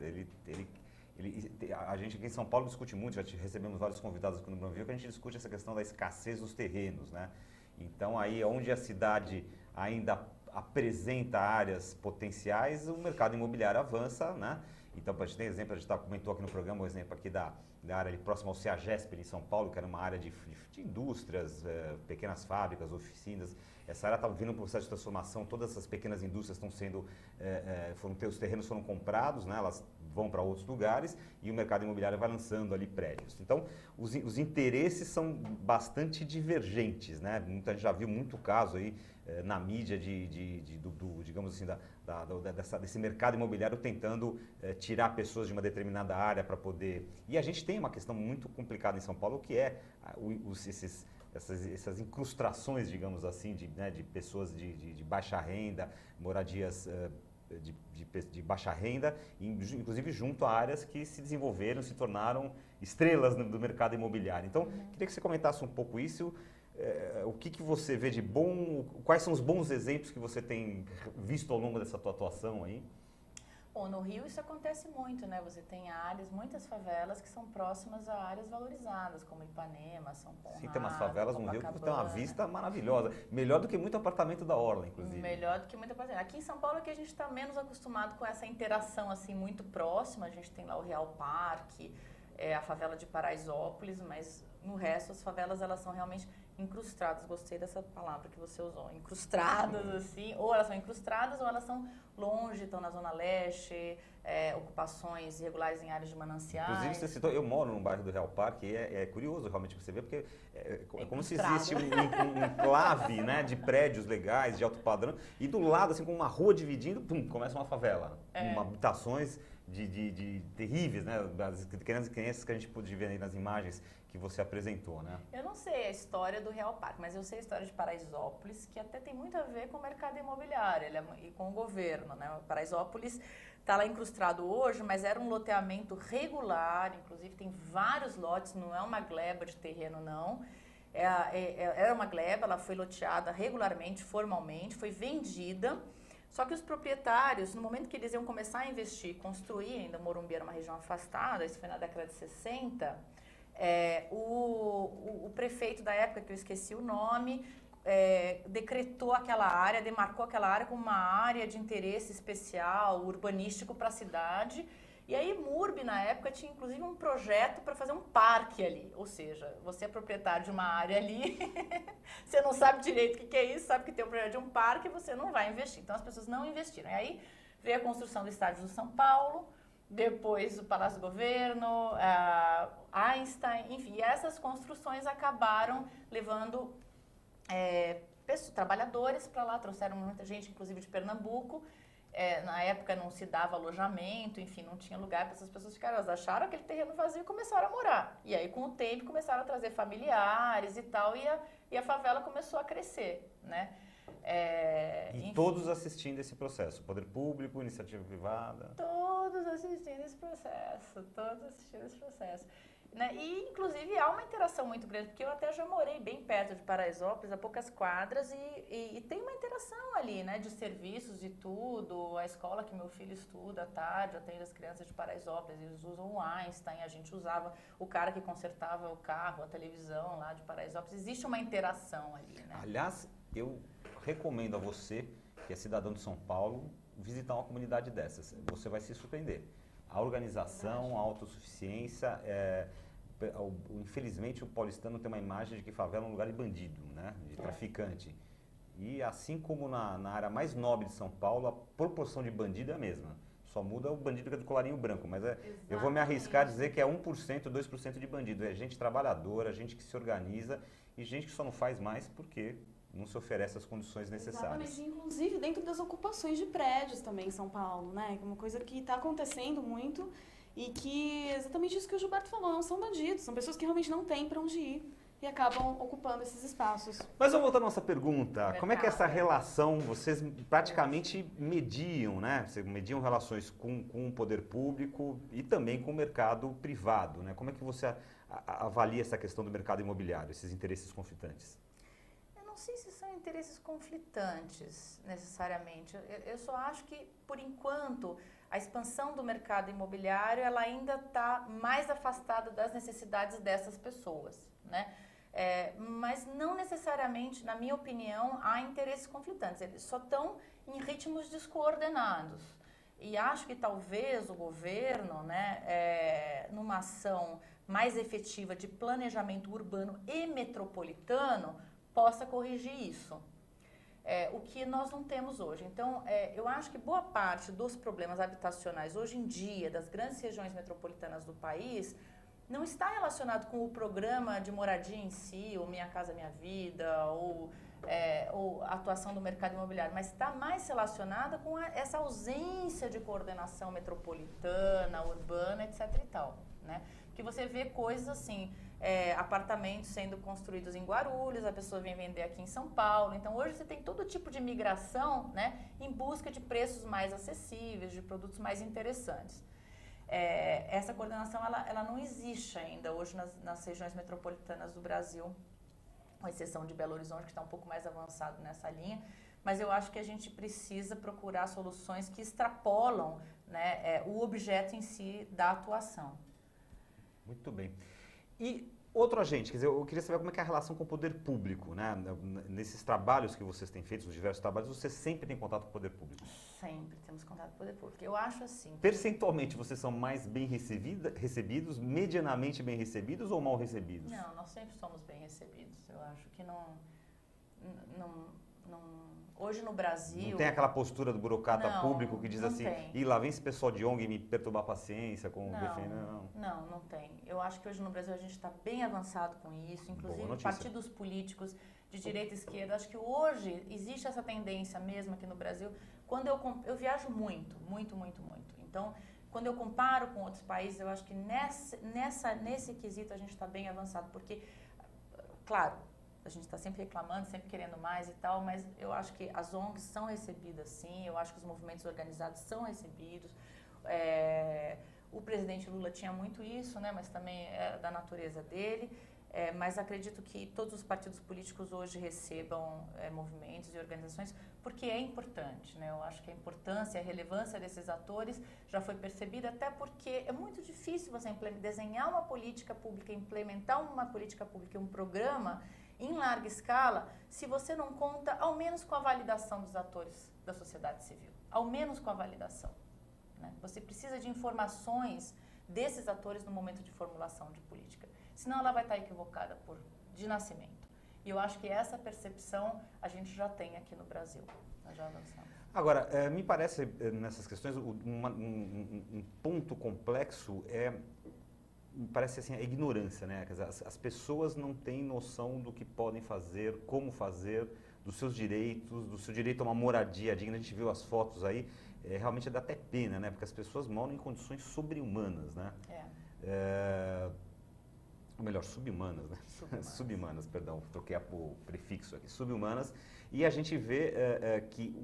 a gente aqui em São Paulo discute muito, já recebemos vários convidados aqui no Brasil, que a gente discute essa questão da escassez dos terrenos, né? Então aí onde a cidade ainda apresenta áreas potenciais, o mercado imobiliário avança, né? Então, para a gente ter exemplo, a gente comentou aqui no programa o exemplo aqui da área ali próxima ao CEAGESP em São Paulo, que era uma área de indústrias, pequenas fábricas, oficinas. Essa área estava vindo um processo de transformação, todas essas pequenas indústrias estão sendo, os terrenos foram comprados, né, elas vão para outros lugares e o mercado imobiliário vai lançando ali prédios. Então, os interesses são bastante divergentes, né? A gente já viu muito caso aí na mídia digamos assim, desse mercado imobiliário tentando tirar pessoas de uma determinada área para poder... E a gente tem uma questão muito complicada em São Paulo, que é essas incrustações, digamos assim, de pessoas de baixa renda, moradias de baixa renda, inclusive junto a áreas que se desenvolveram, se tornaram estrelas do mercado imobiliário. Então, queria que você comentasse um pouco isso, o que você vê de bom, quais são os bons exemplos que você tem visto ao longo dessa tua atuação aí? Bom, no Rio isso acontece muito, né? Você tem muitas favelas que são próximas a áreas valorizadas, como Ipanema, São Conrado, Sim, tem umas favelas no Rio que tem uma vista maravilhosa, Enfim. Melhor do que muito apartamento da Orla, inclusive. Melhor do que muito apartamento. Aqui em São Paulo é que a gente está menos acostumado com essa interação assim muito próxima. A gente tem lá o Real Parque, a favela de Paraisópolis, mas no resto as favelas elas são realmente incrustadas. Gostei dessa palavra que você usou, incrustadas assim, ou elas são incrustadas ou elas são longe, estão na zona leste, ocupações irregulares em áreas de mananciais. Inclusive você citou, eu moro no bairro do Real Parque e é curioso realmente você ver, porque é como se existe um enclave, né, de prédios legais, de alto padrão, e do lado, assim, com uma rua dividindo, pum, começa uma favela, com habitações de terríveis, né, das crianças que a gente pôde ver aí nas imagens que você apresentou, né? Eu não sei a história do Real Parque, mas eu sei a história de Paraisópolis, que até tem muito a ver com o mercado imobiliário e com o governo, né? O Paraisópolis está lá incrustado hoje, mas era um loteamento regular, inclusive tem vários lotes, não é uma gleba de terreno, não. Era uma gleba, ela foi loteada regularmente, formalmente, foi vendida. Só que os proprietários, no momento que eles iam começar a investir, construir, ainda Morumbi era uma região afastada, isso foi na década de 60, o prefeito da época, que eu esqueci o nome, decretou aquela área, demarcou aquela área como uma área de interesse especial, urbanístico para a cidade. E aí MURB, na época, tinha inclusive um projeto para fazer um parque ali. Ou seja, você é proprietário de uma área ali, você não sabe direito o que é isso, sabe que tem um projeto de um parque e você não vai investir. Então as pessoas não investiram. E aí veio a construção do estádio do São Paulo, depois o Palácio do Governo, Einstein, enfim. E essas construções acabaram levando trabalhadores para lá, trouxeram muita gente, inclusive de Pernambuco. Na época não se dava alojamento, enfim, não tinha lugar para essas pessoas ficarem. Elas acharam aquele terreno vazio e começaram a morar. E aí, com o tempo, começaram a trazer familiares e tal, e a favela começou a crescer, né? E todos assistindo esse processo, poder público, iniciativa privada. Todos assistindo esse processo, todos assistindo esse processo. Né? E, inclusive, há uma interação muito grande, porque eu até já morei bem perto de Paraisópolis, a poucas quadras, e tem uma interação ali, né, de serviços, de tudo. A escola que meu filho estuda à tarde, atende as crianças de Paraisópolis, eles usam o Einstein, a gente usava o cara que consertava o carro, a televisão lá de Paraisópolis. Existe uma interação ali, né? Aliás, eu recomendo a você, que é cidadão de São Paulo, visitar uma comunidade dessas. Você vai se surpreender. A organização, a autossuficiência, infelizmente o paulistano tem uma imagem de que favela é um lugar de bandido, né? De traficante. E assim como na área mais nobre de São Paulo, a proporção de bandido é a mesma. Só muda o bandido que é do colarinho branco, mas eu vou me arriscar a dizer que é 1%, 2% de bandido. É gente trabalhadora, gente que se organiza e gente que só não faz mais porque não se oferece as condições necessárias. Exatamente, inclusive dentro das ocupações de prédios também em São Paulo, né? É uma coisa que está acontecendo muito e que é exatamente isso que o Gilberto falou, não são bandidos, são pessoas que realmente não têm para onde ir e acabam ocupando esses espaços. Mas vamos voltar à nossa pergunta. Como é que essa relação, vocês praticamente mediam, né? Vocês mediam relações com o poder público e também com o mercado privado, né? Como é que você avalia essa questão do mercado imobiliário, esses interesses conflitantes? Não sei se são interesses conflitantes, necessariamente. Eu só acho que, por enquanto, a expansão do mercado imobiliário ela ainda está mais afastada das necessidades dessas pessoas, né? Mas não necessariamente, na minha opinião, há interesses conflitantes. Eles só estão em ritmos descoordenados. E acho que talvez o governo, né, numa ação mais efetiva de planejamento urbano e metropolitano, possa corrigir isso, o que nós não temos hoje. Então, eu acho que boa parte dos problemas habitacionais hoje em dia, das grandes regiões metropolitanas do país, não está relacionado com o programa de moradia em si, ou Minha Casa Minha Vida, ou a atuação do mercado imobiliário, mas está mais relacionada com essa ausência de coordenação metropolitana, urbana, etc. e tal, né? Que você vê coisas assim, apartamentos sendo construídos em Guarulhos, a pessoa vem vender aqui em São Paulo. Então, hoje você tem todo tipo de migração, né, em busca de preços mais acessíveis, de produtos mais interessantes. Essa coordenação ela não existe ainda hoje nas regiões metropolitanas do Brasil, com exceção de Belo Horizonte, que está um pouco mais avançado nessa linha. Mas eu acho que a gente precisa procurar soluções que extrapolam, né, o objeto em si da atuação. Muito bem. E outro agente, quer dizer, eu queria saber como é que é a relação com o poder público, né? Nesses trabalhos que vocês têm feito, os diversos trabalhos, você sempre tem contato com o poder público? Sempre temos contato com o poder público. Eu acho assim... Percentualmente, vocês são mais bem recebidos, medianamente bem recebidos ou mal recebidos? Não, nós sempre somos bem recebidos. Eu acho que não hoje no Brasil... Não tem aquela postura do burocrata público que diz assim, tem. lá vem esse pessoal de ONG me perturbar a paciência com o Não tem. Eu acho que hoje no Brasil a gente está bem avançado com isso, inclusive partidos políticos de direita e esquerda. Acho que hoje existe essa tendência mesmo aqui no Brasil. Quando eu viajo muito. Então, quando eu comparo com outros países, eu acho que nesse quesito a gente está bem avançado, porque, claro, a gente está sempre reclamando, sempre querendo mais e tal, mas eu acho que as ONGs são recebidas sim, eu acho que os movimentos organizados são recebidos. O presidente Lula tinha muito isso, né, mas também é da natureza dele. Mas acredito que todos os partidos políticos hoje recebam movimentos e organizações, porque é importante, né? Eu acho que a importância e a relevância desses atores já foi percebida, até porque é muito difícil você desenhar uma política pública, implementar uma política pública, um programa em larga escala, se você não conta ao menos com a validação dos atores da sociedade civil, ao menos com a validação, né? Você precisa de informações desses atores no momento de formulação de política. Senão ela vai estar equivocada de nascimento. E eu acho que essa percepção a gente já tem aqui no Brasil. Nós já avançamos. Agora, me parece, nessas questões, um ponto complexo me parece assim, a ignorância, né? Quer dizer, as pessoas não têm noção do que podem fazer, como fazer, dos seus direitos, do seu direito a uma moradia digna. A gente viu as fotos aí. realmente dá até pena, né? Porque as pessoas moram em condições sobre-humanas, né? Ou melhor, subhumanas, né? Subhumanas, perdão, troquei o prefixo aqui, subhumanas. E a gente vê que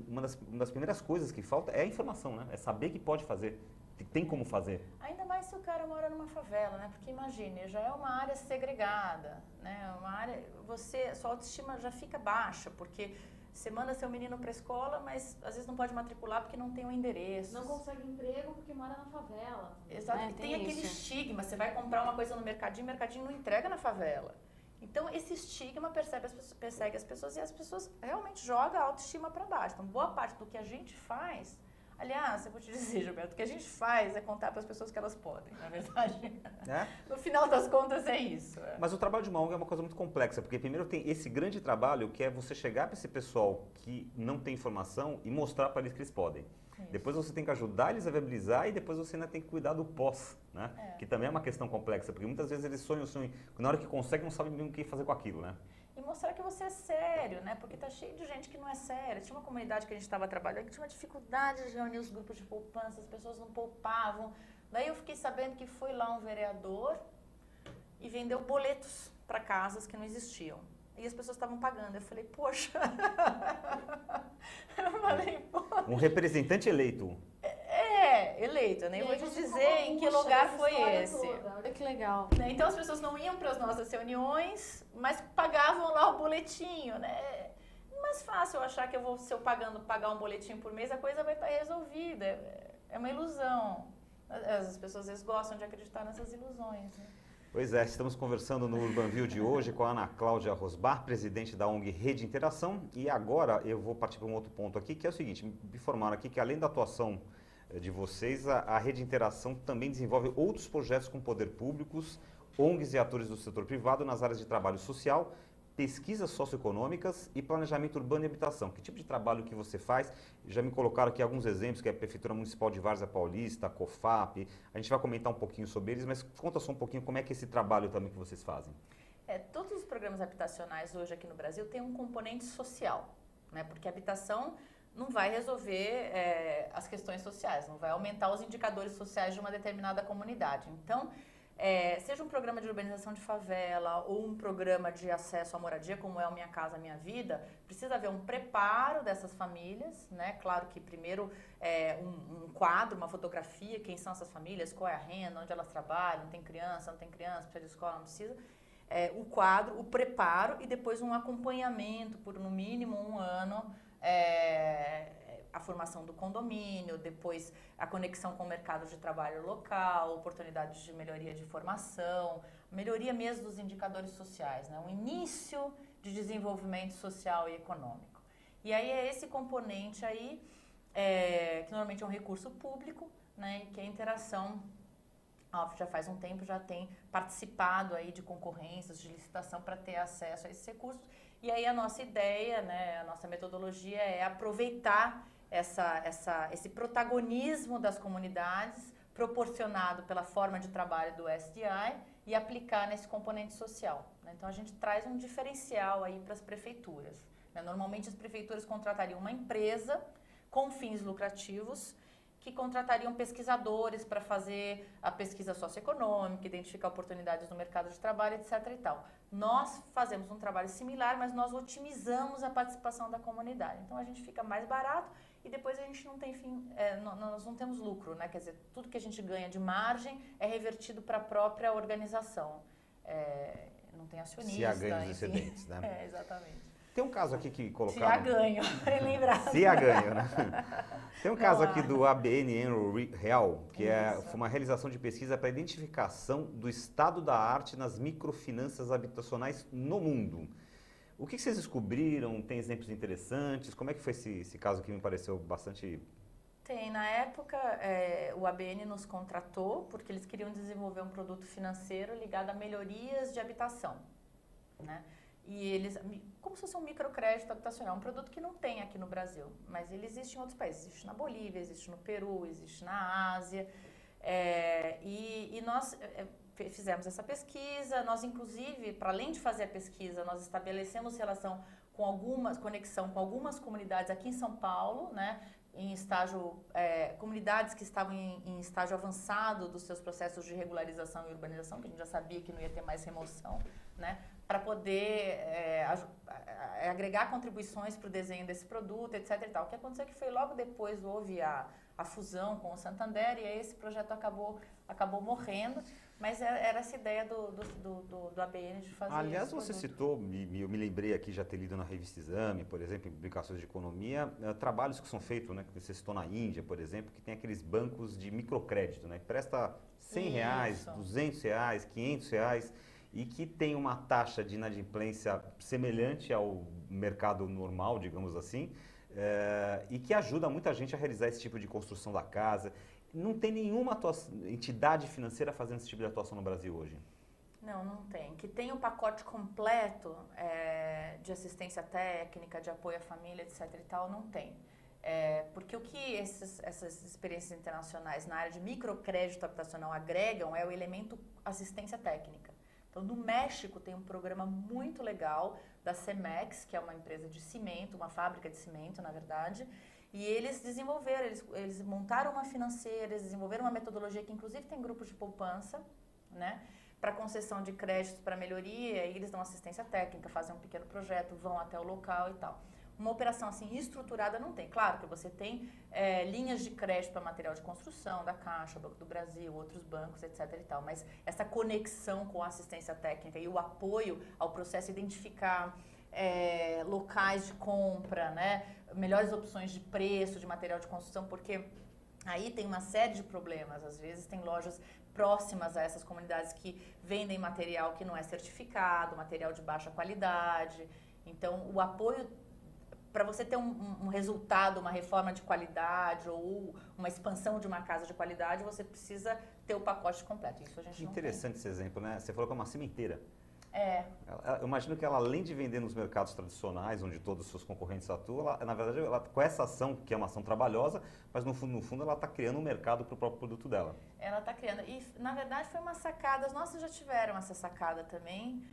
uma das primeiras coisas que falta é a informação, né? É saber que pode fazer, que tem como fazer. Ainda mais se o cara mora numa favela, né? Porque imagine, já é uma área segregada, né? Uma área, sua autoestima já fica baixa, porque você manda seu menino para a escola, mas às vezes não pode matricular porque não tem um endereço. Não consegue emprego porque mora na favela. Exato. E tem aquele estigma, você vai comprar uma coisa no mercadinho, o mercadinho não entrega na favela. Então, esse estigma persegue as pessoas e as pessoas realmente jogam a autoestima para baixo. Então, boa parte do que a gente faz... Aliás, eu vou te dizer, Gilberto, o que a gente faz é contar para as pessoas que elas podem, na verdade. No final das contas é isso. Mas o trabalho de uma ONG é uma coisa muito complexa, porque primeiro tem esse grande trabalho que é você chegar para esse pessoal que não tem informação e mostrar para eles que eles podem. Isso. Depois você tem que ajudar eles a viabilizar e depois você ainda tem que cuidar do pós, né? Que também é uma questão complexa, porque muitas vezes eles sonham, na hora que conseguem não sabem bem o que fazer com aquilo, né? E mostrar que você é sério, né? Porque tá cheio de gente que não é séria. Tinha uma comunidade que a gente estava trabalhando que tinha uma dificuldade de reunir os grupos de poupança, as pessoas não poupavam. Daí eu fiquei sabendo que foi lá um vereador e vendeu boletos para casas que não existiam. E as pessoas estavam pagando. Eu falei, poxa... Um representante eleito. Eleito. Eu nem vou te dizer em que lugar foi esse. Olha que legal. Então as pessoas não iam para as nossas reuniões, mas pagavam lá o boletinho, né? É mais fácil eu achar que se eu pagar um boletim por mês, a coisa vai estar resolvida. É uma ilusão. As pessoas às vezes gostam de acreditar nessas ilusões, né? Pois é, estamos conversando no Urbanville de hoje com a Ana Cláudia Rosbar, presidente da ONG Rede Interação. E agora eu vou partir para um outro ponto aqui, que é o seguinte, me informaram aqui que além da atuação de vocês, a Rede Interação também desenvolve outros projetos com poder públicos, ONGs e atores do setor privado nas áreas de trabalho social, pesquisas socioeconômicas e planejamento urbano e habitação. Que tipo de trabalho que você faz? Já me colocaram aqui alguns exemplos, que é a Prefeitura Municipal de Várzea Paulista, a COFAP. A gente vai comentar um pouquinho sobre eles, mas conta só um pouquinho como é que é esse trabalho também que vocês fazem. Todos os programas habitacionais hoje aqui no Brasil têm um componente social, né? Porque a habitação não vai resolver as questões sociais, não vai aumentar os indicadores sociais de uma determinada comunidade. Então, seja um programa de urbanização de favela ou um programa de acesso à moradia, como é o Minha Casa Minha Vida, precisa haver um preparo dessas famílias, né? Claro que primeiro um quadro, uma fotografia, quem são essas famílias, qual é a renda, onde elas trabalham, tem criança, não tem criança, precisa de escola, não precisa. O quadro, o preparo e depois um acompanhamento por no mínimo um ano, a formação do condomínio, depois a conexão com o mercado de trabalho local, oportunidades de melhoria de formação, melhoria mesmo dos indicadores sociais, né? Um início de desenvolvimento social e econômico. E aí é esse componente aí, que normalmente é um recurso público, né? E que a Interação, já faz um tempo, já tem participado aí de concorrências, de licitação para ter acesso a esses recursos. E aí a nossa ideia, né, a nossa metodologia é aproveitar esse protagonismo das comunidades proporcionado pela forma de trabalho do SDI e aplicar nesse componente social, né? Então a gente traz um diferencial aí para as prefeituras, né? Normalmente as prefeituras contratariam uma empresa com fins lucrativos que contratariam pesquisadores para fazer a pesquisa socioeconômica, identificar oportunidades no mercado de trabalho, etc. e tal. Nós fazemos um trabalho similar, mas nós otimizamos a participação da comunidade. Então a gente fica mais barato e depois a gente não tem nós não temos lucro, né? Quer dizer, tudo que a gente ganha de margem é revertido para a própria organização. Não tem acionista. Se há ganhos excedentes, né? Exatamente. Tem um caso aqui que colocaram... Se há ganho, Se há ganho, né? Tem um caso aqui do ABN Enro Real, que foi uma realização de pesquisa para identificação do estado da arte nas microfinanças habitacionais no mundo. O que vocês descobriram? Tem exemplos interessantes? Como é que foi esse caso que me pareceu bastante... Tem. Na época, o ABN nos contratou porque eles queriam desenvolver um produto financeiro ligado a melhorias de habitação, né? E eles, como se fosse um microcrédito habitacional, um produto que não tem aqui no Brasil, mas ele existe em outros países, existe na Bolívia, existe no Peru, existe na Ásia, e nós fizemos essa pesquisa, nós inclusive, para além de fazer a pesquisa, nós estabelecemos conexão com algumas comunidades aqui em São Paulo, né, em estágio, comunidades que estavam em estágio avançado dos seus processos de regularização e urbanização, que a gente já sabia que não ia ter mais remoção, né, para poder agregar contribuições para o desenho desse produto, etc. E tal. O que aconteceu é que foi logo depois houve a fusão com o Santander e aí esse projeto acabou morrendo, mas era essa ideia do ABN de fazer isso. Aliás, você citou, eu me lembrei aqui já ter lido na revista Exame, por exemplo, em publicações de economia, trabalhos que são feitos, né, que você citou na Índia, por exemplo, que tem aqueles bancos de microcrédito, né, que presta R$100, R$200, R$500 e que tem uma taxa de inadimplência semelhante ao mercado normal, digamos assim, e que ajuda muita gente a realizar esse tipo de construção da casa. Não tem nenhuma entidade financeira fazendo esse tipo de atuação no Brasil hoje? Não tem. Que tem um pacote completo de assistência técnica, de apoio à família, etc. e tal, não tem. Porque o que essas experiências internacionais na área de microcrédito habitacional agregam é o elemento assistência técnica. Então, no México tem um programa muito legal da Cemex, que é uma empresa de cimento, uma fábrica de cimento, na verdade, e eles desenvolveram, eles montaram uma financeira, eles desenvolveram uma metodologia que inclusive tem grupos de poupança, né, para concessão de créditos para melhoria, e eles dão assistência técnica, fazem um pequeno projeto, vão até o local e tal. Uma operação assim estruturada não tem. Claro que você tem linhas de crédito para material de construção, da Caixa, Banco do Brasil, outros bancos, etc. e tal, mas essa conexão com a assistência técnica e o apoio ao processo, identificar locais de compra, né, melhores opções de preço de material de construção, porque aí tem uma série de problemas. Às vezes tem lojas próximas a essas comunidades que vendem material que não é certificado, material de baixa qualidade. Então, o apoio para você ter um resultado, uma reforma de qualidade ou uma expansão de uma casa de qualidade, você precisa ter o pacote completo. Isso a gente não tem. Interessante esse exemplo, né? Você falou que é uma cimenteira. Eu imagino que ela, além de vender nos mercados tradicionais, onde todos os seus concorrentes atuam, na verdade, com essa ação, que é uma ação trabalhosa, mas no fundo ela está criando um mercado para o próprio produto dela. Ela está criando. E, na verdade, foi uma sacada. As nossas já tiveram essa sacada também.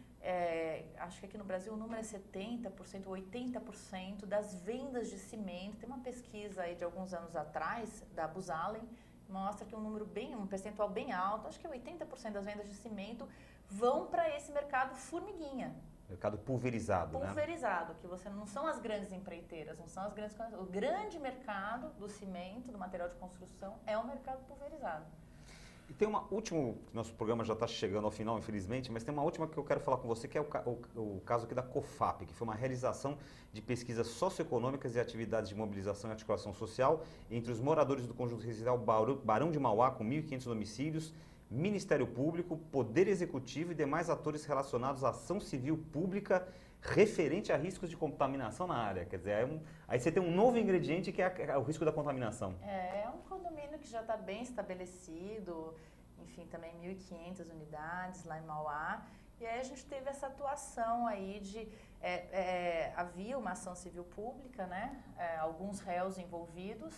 Acho que aqui no Brasil o número é 70%, 80% das vendas de cimento. Tem uma pesquisa aí de alguns anos atrás, da Booz Allen, mostra que um percentual bem alto, acho que é 80% das vendas de cimento vão para esse mercado formiguinha. Mercado pulverizado, né? Pulverizado, que não são as grandes empreiteiras, não são as grandes... O grande mercado do cimento, do material de construção, é o mercado pulverizado. E tem uma última, nosso programa já está chegando ao final, infelizmente, mas tem uma última que eu quero falar com você, que é o caso aqui da COFAP, que foi uma realização de pesquisas socioeconômicas e atividades de mobilização e articulação social entre os moradores do conjunto residencial Barão de Mauá, com 1.500 domicílios, Ministério Público, Poder Executivo e demais atores relacionados à ação civil pública referente a riscos de contaminação na área. Quer dizer, aí você tem um novo ingrediente que é o risco da contaminação. É um condomínio que já está bem estabelecido, enfim, também 1.500 unidades lá em Mauá. E aí a gente teve essa atuação aí de... havia uma ação civil pública, né? Alguns réus envolvidos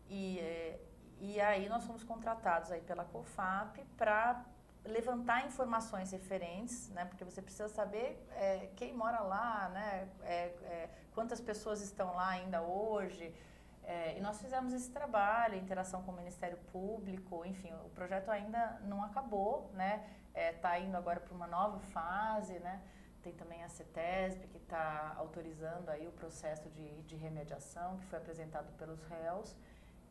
e aí nós fomos contratados aí pela COFAP para levantar informações referentes, né? Porque você precisa saber quem mora lá, né? Quantas pessoas estão lá ainda hoje. E nós fizemos esse trabalho, interação com o Ministério Público, enfim, o projeto ainda não acabou, né? Está indo agora para uma nova fase, né? Tem também a CETESB que está autorizando aí o processo de remediação que foi apresentado pelos réus.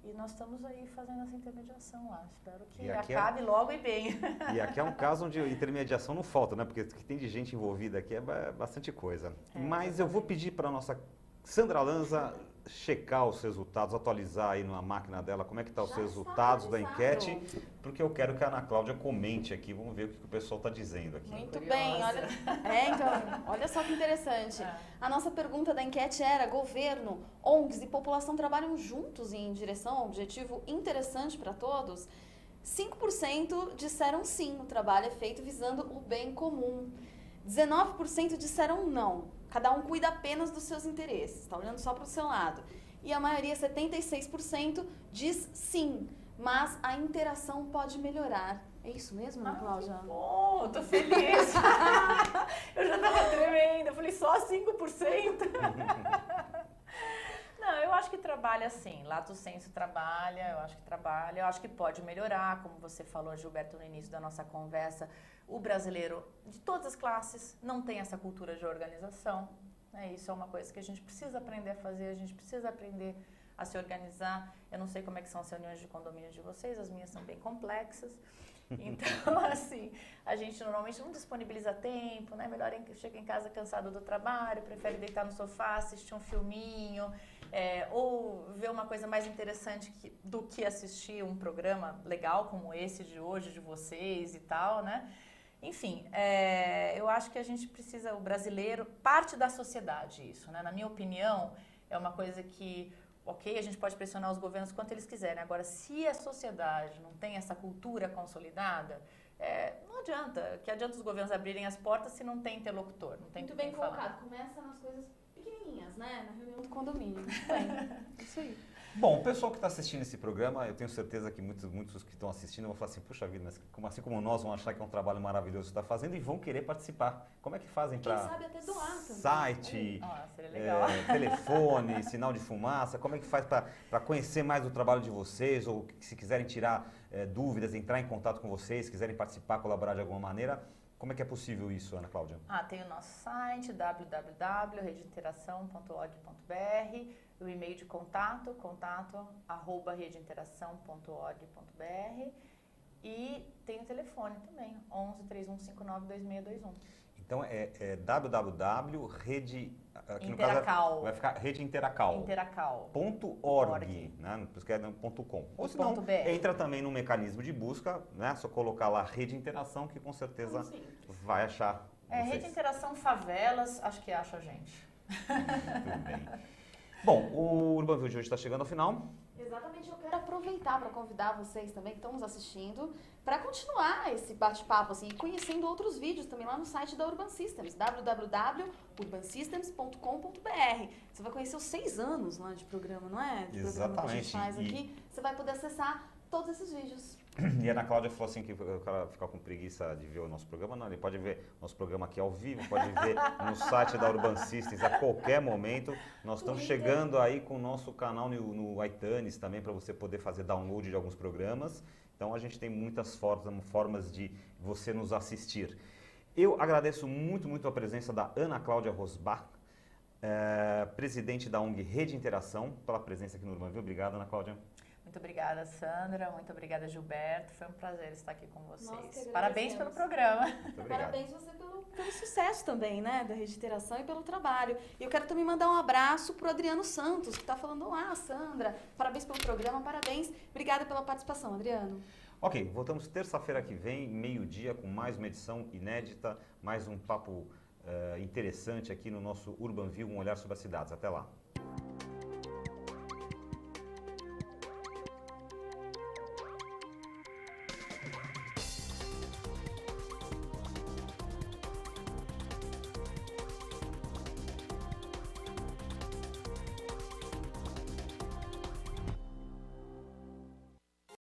E nós estamos aí fazendo essa intermediação lá. Espero que acabe logo e bem. E aqui é um caso onde intermediação não falta, né? Porque o que tem de gente envolvida aqui é bastante coisa. Mas eu vou pedir para a nossa Sandra Lanza checar os resultados, atualizar aí na máquina dela como é que estão os resultados da enquete, porque eu quero que a Ana Cláudia comente aqui. Vamos ver o que o pessoal está dizendo aqui. Muito bem, olha, então, olha só que interessante. A nossa pergunta da enquete era: governo, ONGs e população trabalham juntos em direção a um objetivo interessante para todos? 5% disseram sim, o trabalho é feito visando o bem comum. 19% disseram não. Cada um cuida apenas dos seus interesses, está olhando só para o seu lado. E a maioria, 76%, diz sim, mas a interação pode melhorar. É isso mesmo, Ana Cláudia? Que bom, eu tô feliz. Eu já estava tremendo, eu falei só 5%. Não, eu Eu acho que trabalha sim, lato sensu trabalha, eu acho que pode melhorar, como você falou, Gilberto, no início da nossa conversa, o brasileiro de todas as classes não tem essa cultura de organização, né? Isso é uma coisa que a gente precisa aprender a fazer, a gente precisa aprender a se organizar. Eu não sei como é que são as reuniões de condomínio de vocês, as minhas são bem complexas. Então, assim, a gente normalmente não disponibiliza tempo, né? Melhor chega em casa cansado do trabalho, prefere deitar no sofá, assistir um filminho, ou ver uma coisa mais interessante do que assistir um programa legal como esse de hoje, de vocês e tal, né? Enfim, eu acho que a gente precisa, o brasileiro, parte da sociedade isso, né? Na minha opinião, é uma coisa que... Ok, a gente pode pressionar os governos quanto eles quiserem. Agora, se a sociedade não tem essa cultura consolidada, não adianta. Que adianta os governos abrirem as portas se não tem interlocutor, não tem Muito com bem quem falar. colocado. Começa nas coisas pequenininhas, né? Na reunião do condomínio. Muito bem. Isso aí. Bom, o pessoal que está assistindo esse programa, eu tenho certeza que muitos que estão assistindo vão falar assim, puxa vida, mas assim como nós vão achar que é um trabalho maravilhoso que está fazendo e vão querer participar. Como é que fazem para... Quem sabe até doar também. Site, Seria legal. telefone, sinal de fumaça, como é que faz para conhecer mais do trabalho de vocês ou se quiserem tirar dúvidas, entrar em contato com vocês, quiserem participar, colaborar de alguma maneira, como é que é possível isso, Ana Cláudia? Tem o nosso site, www.redeinteração.org.br, o e-mail de contato@redeinteração.org.br e tem o telefone também, 11 3159 2621. Então é www.rede... Aqui no Interacal. caso vai ficar redeinteracal.org, né? Não esquece não, .com. Ou se não, entra também no mecanismo de busca, né? Só colocar lá Rede Interação que com certeza vai achar vocês. Rede Interação Favelas, acho que acha a gente. Muito bem. Bom, o Urban View de hoje está chegando ao final. Exatamente, eu quero aproveitar para convidar vocês também que estão nos assistindo para continuar esse bate-papo assim, e conhecendo outros vídeos também lá no site da Urban Systems, www.urbansystems.com.br. Você vai conhecer os 6 anos lá de programa, não é? De programa que a gente faz aqui. Você vai poder acessar todos esses vídeos. E a Ana Cláudia falou assim que o cara fica com preguiça de ver o nosso programa. Não, ele pode ver nosso programa aqui ao vivo, pode ver no site da Urban Systems a qualquer momento. Nós estamos chegando aí com o nosso canal no iTunes também para você poder fazer download de alguns programas. Então a gente tem muitas formas de você nos assistir. Eu agradeço muito a presença da Ana Cláudia Rosbach, presidente da ONG Rede Interação, pela presença aqui no Urban View. Obrigado, Ana Cláudia. Muito obrigada, Sandra. Muito obrigada, Gilberto. Foi um prazer estar aqui com vocês. Nós Parabéns pelo programa. Parabéns você pelo sucesso também, né, da Rede Interação e pelo trabalho. E eu quero também mandar um abraço pro Adriano Santos, que está falando, olá, Sandra, parabéns pelo programa, parabéns. Obrigada pela participação, Adriano. Ok, voltamos terça-feira que vem, meio-dia, com mais uma edição inédita, mais um papo interessante aqui no nosso Urban View, um olhar sobre as cidades. Até lá.